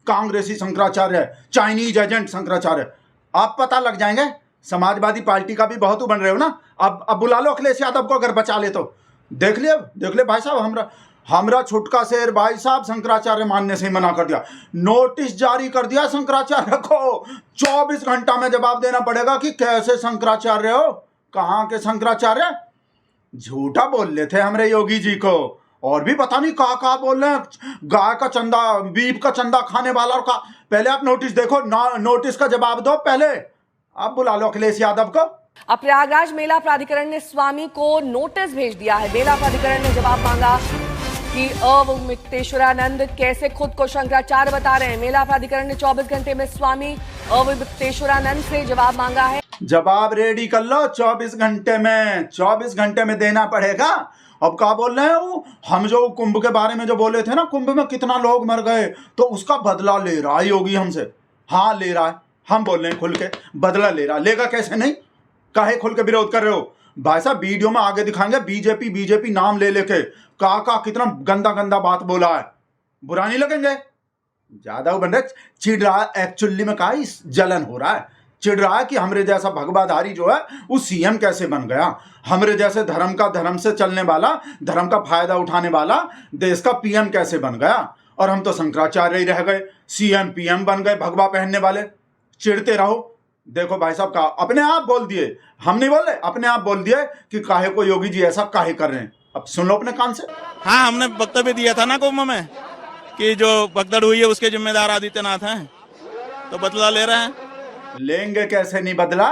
कांग्रेसी शंकराचार्य है, Chinese agent Shankaracharya. आप पता लग जाएंगे। समाजवादी पार्टी का भी बहुत बन रहे हो ना। अब बुला लो अखिलेश यादव को, अगर बचा ले तो। देख ले भाई साहब, हमरा छुटका शेर भाई साहब शंकराचार्य मानने से ही मना कर दिया। नोटिस जारी कर दिया शंकराचार्य को, 24 घंटा में जवाब देना पड़ेगा कि कैसे शंकराचार्य हो, कहाँ के शंकराचार्य। झूठा बोल रहे थे हमरे योगी जी को, और भी पता नहीं कहा बोल रहे हैं, गाय का चंदा, बीफ का चंदा खाने वाला। और पहले आप नोटिस देखो, नोटिस का जवाब दो पहले। आप बुला लो अखिलेश यादव को। अब प्रयागराज मेला प्राधिकरण ने स्वामी को नोटिस भेज दिया है। मेला प्राधिकरण ने जवाब मांगा कि अवमुक्तेश्वरानंद कैसे खुद को शंकराचार्य बता रहे हैं। मेला प्राधिकरण ने 24 घंटे में स्वामी अवमुक्तेश्वरानंद से जवाब मांगा है। जवाब रेडी कर लो 24 घंटे में देना पड़ेगा। अब क्या बोल रहे हैं हम जो कुंभ के बारे में जो बोले थे ना, कुंभ में कितना लोग मर गए, तो उसका बदला ले रहा है योगी हमसे। हाँ ले रहा है, हम बोल रहे हैं खुल के, बदला ले रहा। लेगा कैसे नहीं, काहे खुल के विरोध कर रहे हो भाई साहब। वीडियो में आगे दिखाएंगे। बीजेपी नाम ले लेके का कितना गंदा बात बोला है, बुरा नहीं लगेंगे। ज्यादा बन रहे, चिढ़ रहा है एक्चुअली में। का जलन हो रहा है, चिढ़ रहा है कि हमरे जैसा भगवाधारी जो है वो सीएम कैसे बन गया। हमरे जैसे धर्म से चलने वाला, धर्म का फायदा उठाने वाला देश का पीएम कैसे बन गया। और हम तो शंकराचार्य ही रह गए, सीएम पीएम बन गए भगवा पहनने वाले। चिढ़ते रहो। देखो भाई साहब का अपने आप बोल दिए, हम नहीं बोल रहे, अपने आप बोल दिए कि काहे को योगी जी ऐसा काहे कर रहे हैं। अब सुन लो अपने कान से। हाँ, हमने वक्तव्य दिया था ना कुंभ में कि जो भगदड़ हुई है उसके जिम्मेदार आदित्यनाथ हैं, तो बदला ले रहे हैं। लेंगे कैसे नहीं बदला,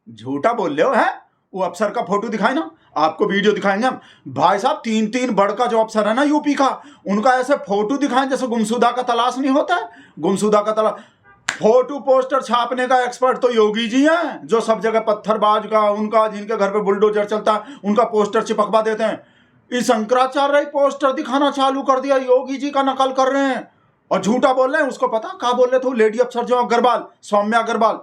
झूठा बोल रहे हो है। वो अफसर का फोटो दिखाए ना, आपको वीडियो दिखाएंगे हम भाई साहब। 3 बड़का जो अफसर है ना यूपी का, उनका ऐसे फोटो दिखाएं जैसे गुमशुदा का तलाश नहीं होता है। गुमशुदा का तलाश, फोटो पोस्टर छापने का एक्सपर्ट तो योगी जी हैं, जो सब जगह पत्थरबाज का, उनका जिनके घर पे बुलडोजर चलता है उनका पोस्टर चिपकवा देते हैं। इस शंकराचार्य पोस्टर दिखाना चालू कर दिया, योगी जी का नकल कर रहे हैं और झूठा बोल रहे हैं। उसको पता क्या बोल रहे थे लेडी अफसर जो अग्रवाल, सौम्या अग्रवाल,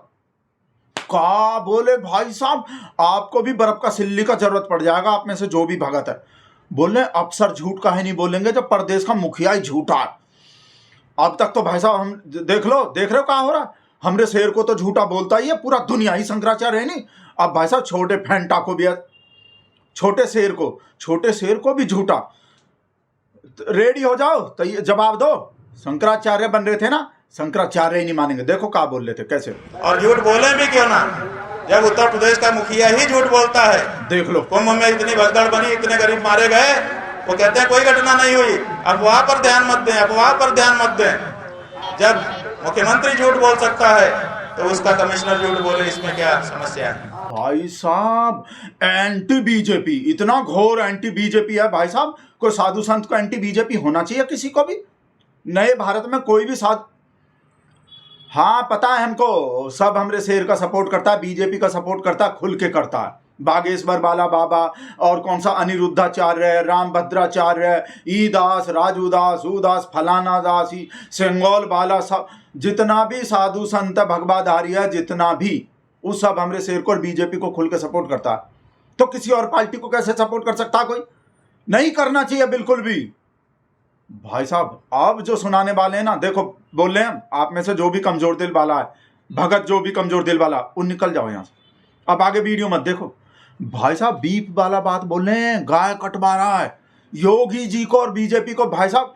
क्या बोले भाई साहब। आपको भी बर्फ का सिल्ली का जरूरत पड़ जाएगा, आप में से जो भी भगत है। बोल रहे अफसर झूठ काहे नहीं बोलेंगे जब प्रदेश का मुखिया ही झूठा है। अब तक तो भाई साहब हम देख रहे हो क्या हो रहा है। हमरे शेर को तो झूठा बोलता ही है, पूरा दुनिया ही शंकराचार्य है नहीं। अब भाई साहब छोटे फेंटा को भी, छोटे शेर को भी झूठा। रेडी हो जाओ, तो जवाब दो। शंकराचार्य बन रहे थे ना, शंकराचार्य ही नहीं मानेंगे। देखो क्या बोल रहे थे कैसे। और झूठ बोले भी क्यों ना, जब उत्तर प्रदेश का मुखिया ही झूठ बोलता है। देख लो कुंभ में इतनी भगदड़ बनी, इतने गरीब मारे गए, वो कहते हैं कोई घटना नहीं हुई। अफवाह पर ध्यान मत दें। जब मुख्यमंत्री झूठ बोल सकता है तो उसका कमिश्नर झूठ बोले, इसमें क्या समस्या है। भाई साहब एंटी बीजेपी, इतना घोर एंटी बीजेपी है भाई साहब। कोई साधु संत को एंटी बीजेपी होना चाहिए किसी को भी। नए भारत में कोई भी साधु, हाँ पता है हमको, सब हमरे शेर का सपोर्ट करता है, बीजेपी का सपोर्ट करता है, खुल के करता है। बागेश्वर बाला बाबा और कौन सा अनिरुद्धाचार्य, रामभद्राचार्य, ई दास, राजू दास, उदास, फलाना दास, सेंगोल बाला, सब जितना भी साधु संत भगवाधारी है, जितना भी, उस सब हमरे शेर को और बीजेपी को खुल के सपोर्ट करता है। तो किसी और पार्टी को कैसे सपोर्ट कर सकता कोई? नहीं करना चाहिए बिल्कुल भी। भाई साहब अब जो सुनाने वाले हैं ना, देखो बोल रहे हैं आप में से जो भी कमजोर दिल वाला है, भगत जो भी कमजोर दिल वाला, उन निकल जाओ यहाँ से। अब आगे वीडियो मत देखो। भाई साहब बीफ वाला बात बोल रहे हैं, गाय कटवा रहा है योगी जी को और बीजेपी को। भाई साहब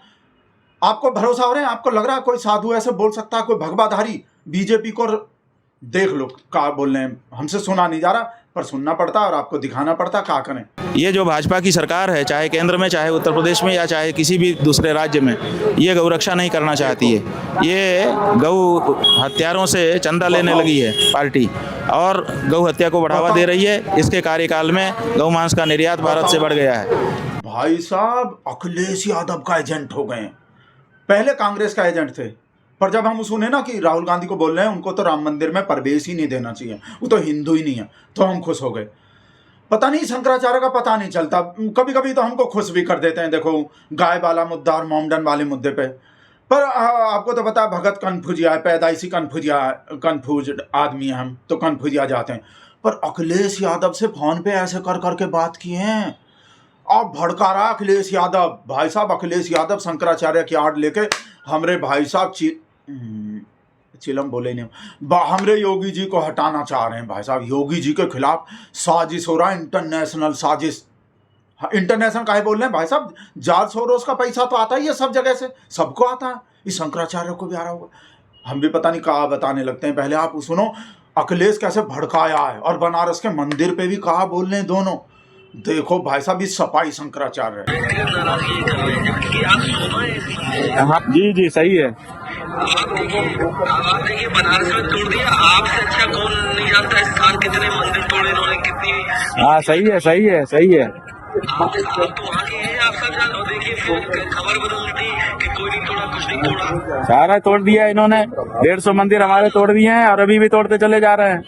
आपको भरोसा हो रहा है, आपको लग रहा है कोई साधु ऐसे बोल सकता है, कोई भगवाधारी बीजेपी को? देख लो क्या बोल रहे हैं। हमसे सुना नहीं जा रहा, पर सुनना पड़ता है और आपको दिखाना पड़ता है। क्या करें। ये जो भाजपा की सरकार है, चाहे केंद्र में, चाहे उत्तर प्रदेश में, या चाहे किसी भी दूसरे राज्य में, ये गौ रक्षा नहीं करना चाहती है। ये गौ हत्यारों से चंदा लेने लगी है पार्टी, और गौ हत्या को बढ़ावा दे रही है। इसके कार्यकाल में गौ मांस का निर्यात भारत से बढ़ गया है। भाई साहब अखिलेश यादव का एजेंट हो गए। पहले कांग्रेस का एजेंट थे, पर जब हम सुने ना कि राहुल गांधी को बोल रहे हैं उनको तो राम मंदिर में प्रवेश ही नहीं देना चाहिए, वो तो हिंदू ही नहीं है, तो हम खुश हो गए। पता नहीं शंकराचार्य का पता नहीं चलता, कभी कभी तो हमको खुश भी कर देते हैं। देखो गाय वाला मुद्दा और मोमडन वाले मुद्दे पे। पर आपको तो पता है भगत कन्फ्यूजिया है, पैदाइशी कन्फ्यूज आदमी है हम, तो कन्फ्यूजिया जाते हैं। पर अखिलेश यादव से फोन पे ऐसे कर करके बात किए हैं। अब भड़का रहा अखिलेश यादव। भाई साहब अखिलेश यादव शंकराचार्य की आड़ लेके हमरे भाई साहब चिलम बोले नहीं, हमरे योगी जी को हटाना चाह रहे हैं। भाई साहब योगी जी के खिलाफ साजिश हो रहा है, इंटरनेशनल साजिश। इंटरनेशनल काहे बोल रहे हैं भाई साहब? जॉर्ज सोरोस का पैसा तो आता ही है सब जगह से, सबको आता है, इस शंकराचार्य को भी आ रहा होगा। हम भी पता नहीं कहा बताने लगते हैं। पहले आप सुनो अखिलेश कैसे भड़काया है, और बनारस के मंदिर पे भी कहा बोल रहे हैं दोनों। देखो भाई साहब इस सपाई शंकराचार्य जी जी सही है। आप देखिए बनारस में तोड़ दिया, आपसे अच्छा कौन नहीं जानता इस साल कितने मंदिर तोड़े इन्होंने, कितनी। हाँ सही है सही है सही है। आप तो आगे हैं, आप सब जान। और देखिए फिर खबर बदलती कि कोई नहीं तोड़ा, कुछ नहीं तोड़ा, सारा तोड़ दिया इन्होंने। 150 मंदिर हमारे तोड़ दिए हैं और अभी भी तोड़ते चले जा रहे हैं।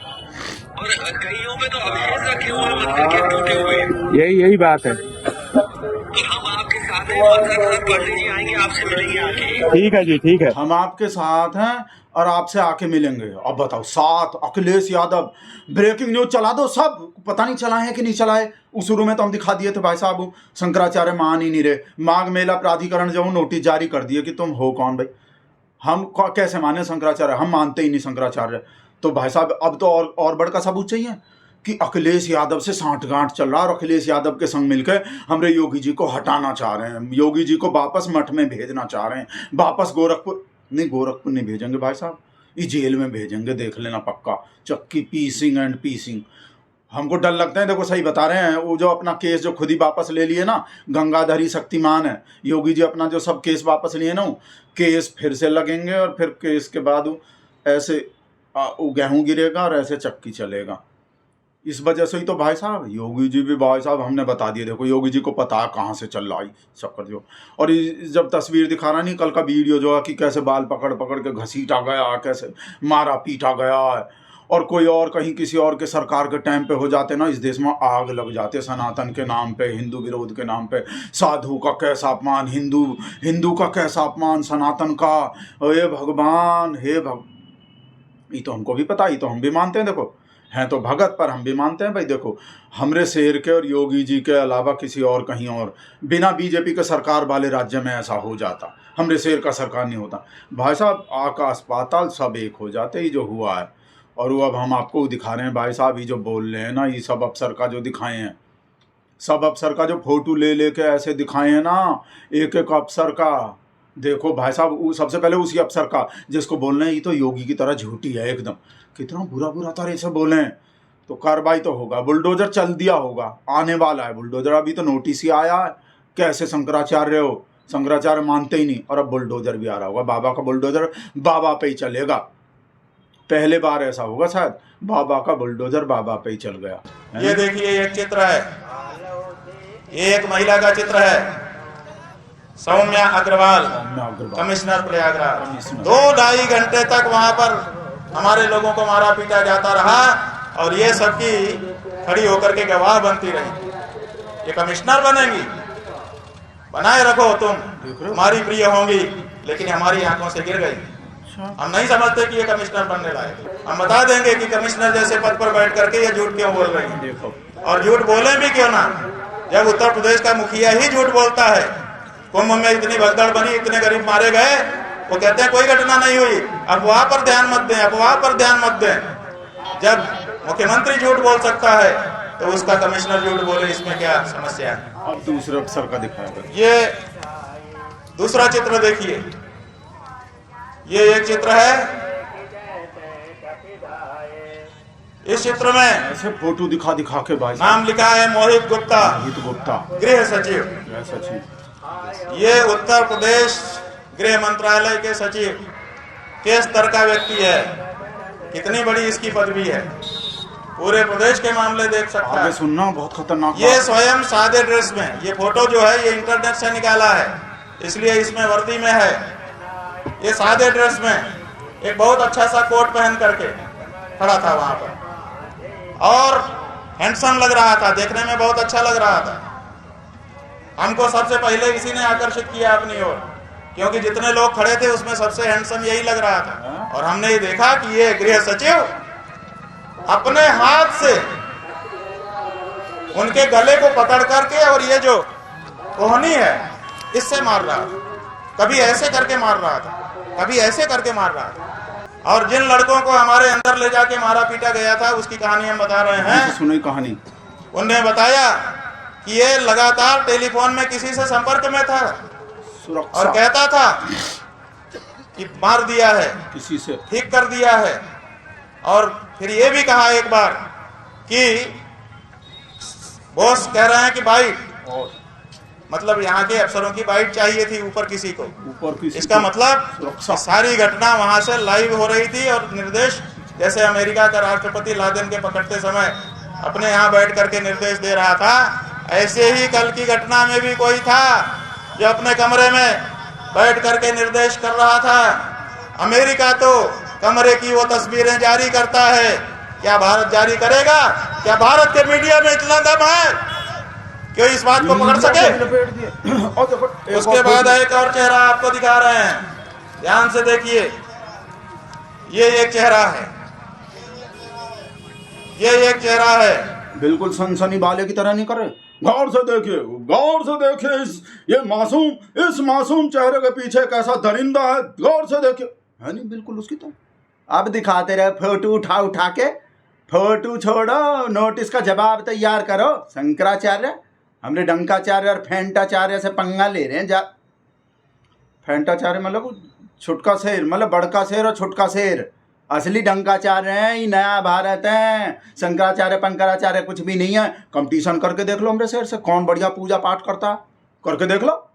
और कईयों में तो अवशेष रखे हुए मंदिर के टूटे हुए। यही बात है। तो हम आपके साथ हैं, मंदिर पांडे जी आएंगे, आपसे मिलेंगे आके। ठीक है जी ठीक है। हम आपके साथ हैं और आपसे आके मिलेंगे। अब बताओ साथ अखिलेश यादव, ब्रेकिंग न्यूज चला दो सब, पता नहीं चलाए हैं कि नहीं चलाए। उस शुरू में तो हम दिखा दिए थे भाई साहब, शंकराचार्य मान ही नहीं रहे। माघ मेला प्राधिकरण जो नोटिस जारी कर दिए कि तुम हो कौन भाई, हम कैसे माने शंकराचार्य? हम मानते ही नहीं शंकराचार्य। तो भाई साहब अब तो और बड़का सबूत चाहिए कि अखिलेश यादव से सांठगांठ चल रहा है और अखिलेश यादव के संग मिलकर हमरे योगी जी को हटाना चाह रहे हैं, योगी जी को वापस मठ में भेजना चाह रहे हैं, वापस गोरखपुर नहीं भेजेंगे भाई साहब, ये जेल में भेजेंगे, देख लेना पक्का। चक्की पीसिंग एंड पीसिंग। हमको डर लगता है, देखो सही बता रहे हैं। वो जो अपना केस जो खुद ही वापस ले लिए ना, गंगाधरी शक्तिमान है योगी जी, अपना जो सब केस वापस लिए ना, केस फिर से लगेंगे और फिर केस के बाद ऐसे गेहूं गिरेगा और ऐसे चक्की चलेगा। इस वजह से ही तो भाई साहब योगी जी भी भाई साहब हमने बता दिए। देखो योगी जी को पता है कहाँ से चल रहा है चक्कर जो। और जब तस्वीर दिखा रहा नहीं कल का वीडियो जो है कि कैसे बाल पकड़ पकड़ के घसीटा गया, कैसे मारा पीटा गया है। और कोई और कहीं किसी और के सरकार के टाइम पे हो जाते ना, इस देश में आग लग जाते। सनातन के नाम पे, हिंदू विरोध के नाम पे, साधु का कैसा अपमान, हिंदू का कैसा अपमान, सनातन का। हे भगवान हे ये तो हमको भी पता, ये तो हम भी मानते हैं। देखो हैं तो भगत पर हम भी मानते हैं भाई। देखो हमरे शेर के और योगी जी के अलावा किसी और कहीं और बिना बीजेपी के सरकार वाले राज्य में ऐसा हो जाता, हमरे शेर का सरकार नहीं होता भाई साहब। आकाश पाताल सब एक हो जाते, ये जो हुआ है। और वो अब हम आपको दिखा रहे हैं भाई साहब, ये जो बोल रहे हैं ना, ये सब अफसर का जो दिखाए हैं, सब अफसर का जो फोटो ले लेके ऐसे दिखाए हैं ना, एक एक अफसर का। देखो भाई साहब सबसे पहले उसी अफसर का जिसको बोल रहे हैं ये तो योगी की तरह झूठी है एकदम, कितना बुरा तरह से बोले हैं। तो कार्रवाई तो होगा, बुलडोजर चल दिया होगा, आने वाला है बुलडोजर। अभी तो नोटिस ही आया है कैसे शंकराचार्य हो, शंकराचार्य मानते ही नहीं, और अब बुलडोजर भी आ रहा होगा। बाबा का बुलडोजर बाबा पे ही चलेगा, पहले बार ऐसा होगा शायद, बाबा का बुलडोजर बाबा पे ही चल गया। ये देखिए एक चित्र है, ये एक महिला का चित्र है, सौम्या अग्रवाल, कमिश्नर प्रयागराज। 2-2.5 घंटे तक वहां पर हमारे लोगों को मारा पीटा जाता रहा और ये सबकी खड़ी होकर के गवाह बनती रही। ये कमिश्नर बनेंगी, बनाए रखो तुम, हमारी प्रिय होंगी, लेकिन हमारी आंखों से गिर गई। हम नहीं समझते कि ये कमिश्नर बनने लायक। हम बता देंगे कि कमिश्नर जैसे पद पर बैठ करके ये झूठ क्यों बोल रही है, और झूठ बोले भी क्यों ना, जब उत्तर प्रदेश का मुखिया ही झूठ बोलता है। कुंभ में इतनी भगदड़ बनी, इतने गरीब मारे गए, वो कहते हैं कोई घटना नहीं हुई। अफवाह पर ध्यान मत दें, अफवाह पर ध्यान मत दें। जब मुख्यमंत्री झूठ बोल सकता है तो उसका कमिश्नर झूठ बोले, इसमें क्या समस्या है? अब दूसरे अफसर का दिखाया। ये दूसरा चित्र देखिए, ये एक चित्र है। इस चित्र में ऐसे फोटो दिखा के भाई नाम लिखा है मोहित गुप्ता, गृह सचिव। ये उत्तर प्रदेश गृह मंत्रालय के सचिव के स्तर का व्यक्ति है। कितनी बड़ी इसकी पदवी है, पूरे प्रदेश के मामले देख सकता है। सुनना बहुत खतरनाक। ये स्वयं सादे ड्रेस में, ये फोटो जो है ये इंटरनेट से निकाला है, इसलिए इसमें वर्दी में है। ये सादे ड्रेस में एक बहुत अच्छा सा कोट पहन करके खड़ा था वहां पर, और हैंडसम लग रहा था, देखने में बहुत अच्छा लग रहा था। हमको सबसे पहले इसी ने आकर्षित किया अपनी ओर, क्योंकि जितने लोग खड़े थे उसमें सबसे हैंडसम यही लग रहा था। और हमने ये देखा कि ये गृह सचिव अपने हाथ से उनके गले को पकड़ करके, और ये जो कोहनी है, इससे मार रहा था, कभी ऐसे करके मार रहा था, कभी ऐसे करके मार रहा था। और जिन लड़कों को हमारे अंदर ले जाके मारा पीटा गया था, उसकी कहानी हम बता रहे हैं। सुनी कहानी। उनने बताया कि ये लगातार टेलीफोन में किसी से संपर्क में था सुरक्षा और कहता था कि मार दिया है, किसी से ठीक कर दिया है। और फिर ये भी कहा एक बार कि बॉस कह रहे हैं कि बाइट, और मतलब यहाँ के अफसरों की बाइट चाहिए थी ऊपर किसी को। ऊपर किसी इसका को मतलब सुरक्षा। सारी घटना वहां से लाइव हो रही थी और निर्देश, जैसे अमेरिका का राष्ट्रपति लादेन के पकड़ते समय अपने यहाँ बैठ करके निर्देश दे रहा था, ऐसे ही कल की घटना में भी कोई था जो अपने कमरे में बैठ करके निर्देश कर रहा था। अमेरिका तो कमरे की वो तस्वीरें जारी करता है, क्या भारत जारी करेगा? क्या भारत के मीडिया में इतना दम है कि इस बात को पकड़ सके? उसके बाद एक और चेहरा आपको दिखा रहे हैं, ध्यान से देखिए। ये एक चेहरा है, ये एक चेहरा है। बिल्कुल सनसनी वाले की तरह नहीं करे। गौर से देखिए, गौर से देखिए इस मासूम चेहरे के पीछे कैसा दरिंदा है, गौर से देखिए। है नहीं बिल्कुल उसकी तरह। अब दिखाते रहे फोटो उठा के, फोटो छोड़ो, नोटिस का जवाब तैयार करो। शंकराचार्य हमने डंकाचार्य और फेंटाचार्य से पंगा ले रहे हैं। फेंटाचार्य मतलब छुटका शेर, मतलब बड़का शेर और छुटका शेर। असली डंकाचार्य हैं, ये नया भारत है। शंकराचार्य पंकराचार्य कुछ भी नहीं है। कंपटीशन करके देख लो हमरे शेर से, कौन बढ़िया पूजा पाठ करता है, करके देख लो।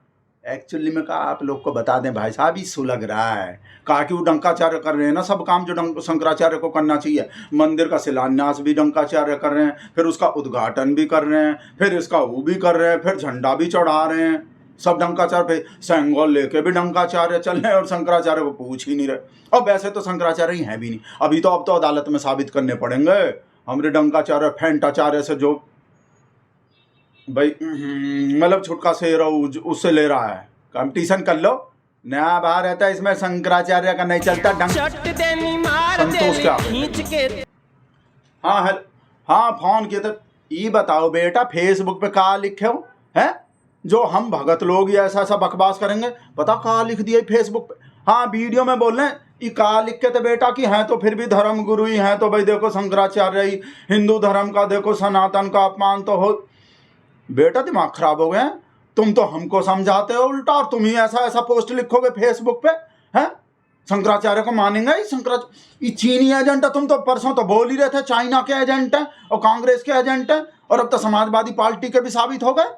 एक्चुअली में कहा आप लोग को बता दें भाई साहब, ये सुलग रहा है। कहा कि वो डंकाचार्य कर रहे हैं ना सब काम जो शंकराचार्य को करना चाहिए। मंदिर का शिलान्यास भी डंकाचार्य कर रहे हैं, फिर उसका उद्घाटन भी कर रहे हैं, फिर इसका वो भी कर रहे हैं, फिर झंडा भी चढ़ा रहे हैं। सब डंकाचार्य पे सेंगोल लेके भी डंकाचार्य चल रहे हैं और शंकराचार्य को पूछ ही नहीं रहे। और वैसे तो शंकराचार्य ही है भी नहीं। अब तो अदालत में साबित करने पड़ेंगे हमरे डंकाचार्य फेंटाचार्य से, जो भाई मतलब छुटका शेर उससे ले रहा है। कंपटीशन कर लो, नया भारत है, इसमें शंकराचार्य का नहीं चलता। संतोष क्या? हाँ फोन किए तो ये बताओ बेटा, फेसबुक पे कहा लिखे हो है जो हम भगत लोग ये ऐसा बकवास करेंगे? पता कहा लिख दिया फेसबुक पे? हाँ वीडियो में बोल रहे हैं ये कहा लिख के तो बेटा कि हैं तो फिर भी धर्म गुरु ही हैं, तो भाई देखो शंकराचार्य ही हिंदू धर्म का, देखो सनातन का अपमान तो हो। बेटा दिमाग खराब हो गए हैं, तुम तो हमको समझाते हो उल्टा, और तुम ही ऐसा पोस्ट लिखोगे फेसबुक पे हैं? शंकराचार्य को मानेंगे? ये चीनी एजेंट है। तुम तो परसों तो बोल ही रहे थे चाइना के एजेंट हैं और कांग्रेस के एजेंट हैं, और अब तो समाजवादी पार्टी के भी साबित हो गए।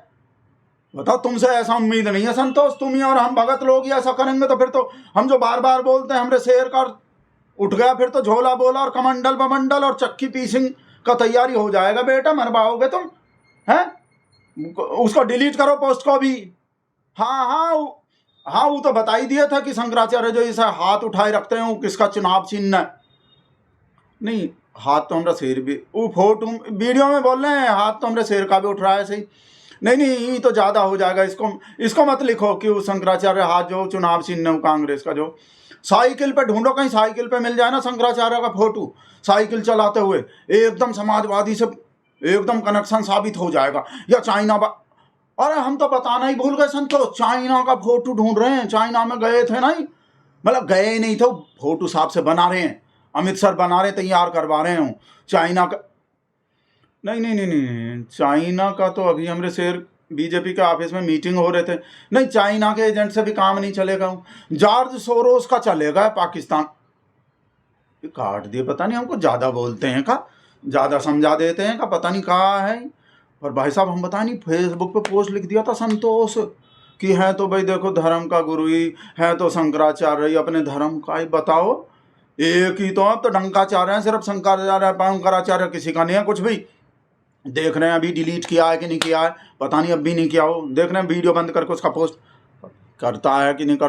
बताओ, तुमसे ऐसा उम्मीद नहीं है संतोष। तुम ही और हम भगत लोग ही ऐसा करेंगे तो फिर तो हम जो बार बार बोलते हैं हमरे शेर का उठ गया, फिर तो झोला बोला और कमंडल बमंडल और चक्की पीसिंग का तैयारी हो जाएगा। बेटा मरवाओगे तुम हैं? उसको डिलीट करो पोस्ट को भी। हाँ वो तो बता ही दिया था कि शंकराचार्य जो इसे हाथ उठाए रखते हैं वो किसका चुनाव चिन्ह है। नहीं, हाथ तो हमारा शेर भी, वो फोटो वीडियो में बोल रहे हैं हाथ तो हमारे शेर का भी उठ रहा है। सही नहीं ये तो ज़्यादा हो जाएगा। इसको मत लिखो कि वो शंकराचार्य हाथ जो चुनाव चिन्ह है कांग्रेस का। जो साइकिल पे ढूंढो, कहीं साइकिल पे मिल जाए ना शंकराचार्य का फोटो साइकिल चलाते हुए, एकदम समाजवादी से एकदम कनेक्शन साबित हो जाएगा। या चाइना अरे हम तो बताना ही भूल गए संतोष, चाइना का फोटो ढूंढ रहे हैं। चाइना में गए थे नहीं, मतलब गए नहीं थे, फोटो साहब से बना रहे हैं, अमित सर बना रहे, तैयार करवा रहे हूँ। चाइना का नहीं, चाइना का तो अभी हमारे शेर बीजेपी के ऑफिस में मीटिंग हो रहे थे। नहीं, चाइना के एजेंट से भी काम नहीं चलेगा। जॉर्ज सोरोस का चलेगा पाकिस्तान। काट दिए, पता नहीं हमको ज़्यादा बोलते हैं का, ज़्यादा समझा देते हैं का, पता नहीं कहाँ है। और भाई साहब हम बता नहीं, फेसबुक पे पोस्ट लिख दिया था संतोष कि है तो भाई देखो धर्म का गुरु ही है, तो शंकराचार्य ही अपने धर्म का ही। बताओ, एक ही तो अब तो डंकाचार्य हैं, सिर्फ शंकराचार्य पंकराचार्य किसी का नहीं है कुछ भी। देख रहे हैं अभी डिलीट किया है कि नहीं किया है, पता नहीं, अब भी नहीं किया हो। देख रहे हैं वीडियो बंद करके उसका पोस्ट करता है कि नहीं करता।